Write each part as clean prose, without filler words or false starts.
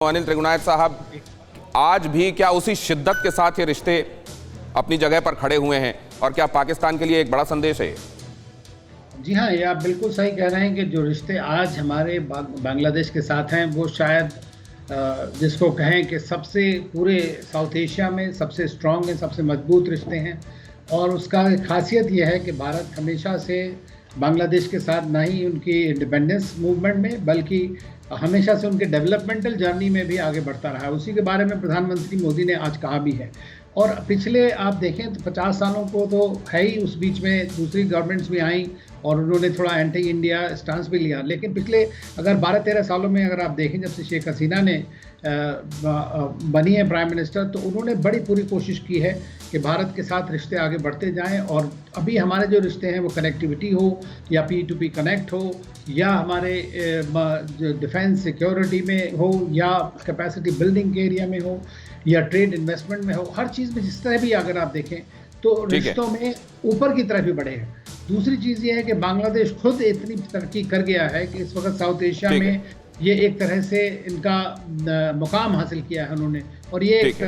अनिल त्रिगुणायत साहब, आज भी क्या उसी शिद्दत के साथ ये रिश्ते अपनी जगह पर खड़े हुए हैं और क्या पाकिस्तान के लिए एक बड़ा संदेश है? जी हाँ, ये आप बिल्कुल सही कह रहे हैं कि जो रिश्ते आज हमारे बांग्लादेश के साथ हैं वो शायद जिसको कहें कि सबसे पूरे साउथ एशिया में सबसे स्ट्रॉन्ग हैं, सबसे मजबूत रिश्ते हैं। और उसका खासियत यह है कि भारत हमेशा से बांग्लादेश के साथ ना ही उनकी इंडिपेंडेंस मूवमेंट में बल्कि हमेशा से उनके डेवलपमेंटल जर्नी में भी आगे बढ़ता रहा है। उसी के बारे में प्रधानमंत्री मोदी ने आज कहा भी है। और पिछले आप देखें तो 50 सालों को तो है ही, उस बीच में दूसरी गवर्नमेंट्स भी आई और उन्होंने थोड़ा एंटी इंडिया स्टांस भी लिया। लेकिन पिछले अगर 12-13 सालों में अगर आप देखें, जब से शेख हसीना ने बनी है प्राइम मिनिस्टर, तो उन्होंने बड़ी पूरी कोशिश की है कि भारत के साथ रिश्ते आगे बढ़ते जाएं। और अभी हमारे जो रिश्ते हैं वो कनेक्टिविटी हो या P2P कनेक्ट हो या हमारे डिफेंस सिक्योरिटी में हो या कैपेसिटी बिल्डिंग के एरिया में हो या ट्रेड इन्वेस्टमेंट में हो, हर चीज़ में जिस तरह भी अगर आप देखें तो रिश्तों में ऊपर की तरफ भी बढ़े हैं। दूसरी चीज़ ये है कि बांग्लादेश खुद इतनी तरक्की कर गया है कि इस वक्त साउथ एशिया में ये एक तरह से इनका मुकाम हासिल किया है उन्होंने, और ये एक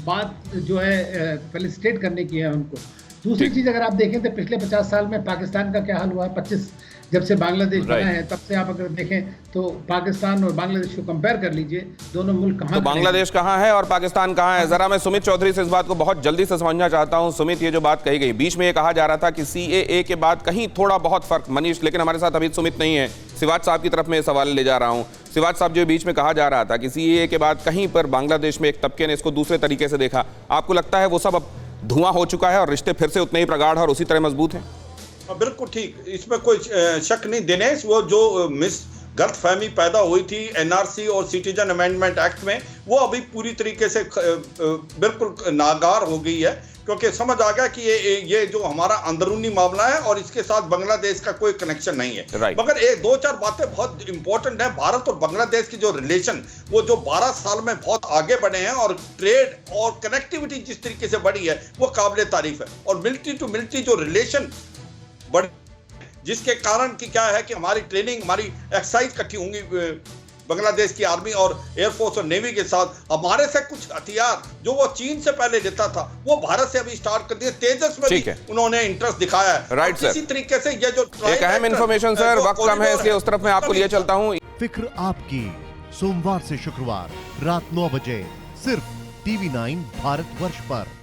बात जो है फेलिसिटेट करने की है उनको। दूसरी चीज़ अगर आप देखें तो पिछले 50 साल में पाकिस्तान का क्या हाल हुआ है, 25 जब से बांग्लादेश बना है तब से आप अगर देखें तो पाकिस्तान और बांग्लादेश को कंपेयर कर लीजिए, दोनों मुल्क कहाँ, तो बांग्लादेश कहाँ है और पाकिस्तान कहाँ है? जरा मैं सुमित चौधरी से इस बात को बहुत जल्दी से समझना चाहता हूँ। सुमित, ये जो बात कही गई, बीच में ये कहा जा रहा था कि CAA के बाद कहीं थोड़ा बहुत फर्क, मनीष, लेकिन हमारे साथ अभी सुमित नहीं है, सिवाज साहब की तरफ में सवाल ले जा रहा हूँ। सिवाज साहब, जो बीच में कहा जा रहा था कि CAA के बाद कहीं पर बांग्लादेश में एक तबके ने इसको दूसरे तरीके से देखा, आपको लगता है वो सब अब धुआं हो चुका है और रिश्ते फिर से उतने ही प्रगाढ़ और उसी तरह मजबूत हैं? बिल्कुल ठीक, इसमें कोई शक नहीं। दिनेश, वो जो गलतफहमी पैदा हुई थी NRC और सिटीजन अमेंडमेंट एक्ट में, वो अभी पूरी तरीके से बिल्कुल नागार हो गई है, क्योंकि समझ आ गया कि ये जो हमारा अंदरूनी मामला है और इसके साथ बांग्लादेश का कोई कनेक्शन नहीं है। मगर एक दो चार बातें बहुत इंपॉर्टेंट है। भारत और बांग्लादेश की जो रिलेशन, वो जो 12 साल में बहुत आगे बढ़े हैं और ट्रेड और कनेक्टिविटी जिस तरीके से बढ़ी है वो काबिल तारीफ है। और मिलिट्री टू मिलिट्री जो रिलेशन बढ़, जिसके कारण कि क्या है कि हमारी ट्रेनिंग, हमारी एक्सरसाइज इकट्ठी होंगी बांग्लादेश की आर्मी और एयरफोर्स और नेवी के साथ। हमारे से कुछ हथियार जो वो चीन से पहले लेता था वो भारत से अभी स्टार्ट कर दिए। तेजस में भी उन्होंने इंटरेस्ट दिखाया है। राइट सर, इसी तरीके से ये जो एक अहम इंफॉर्मेशन सर, वक्त कम है इसलिए उस तरफ मैं आपको लिए चलता हूँ। फिक्र आपकी, सोमवार से शुक्रवार रात 9 बजे सिर्फ TV9 भारतवर्ष पर।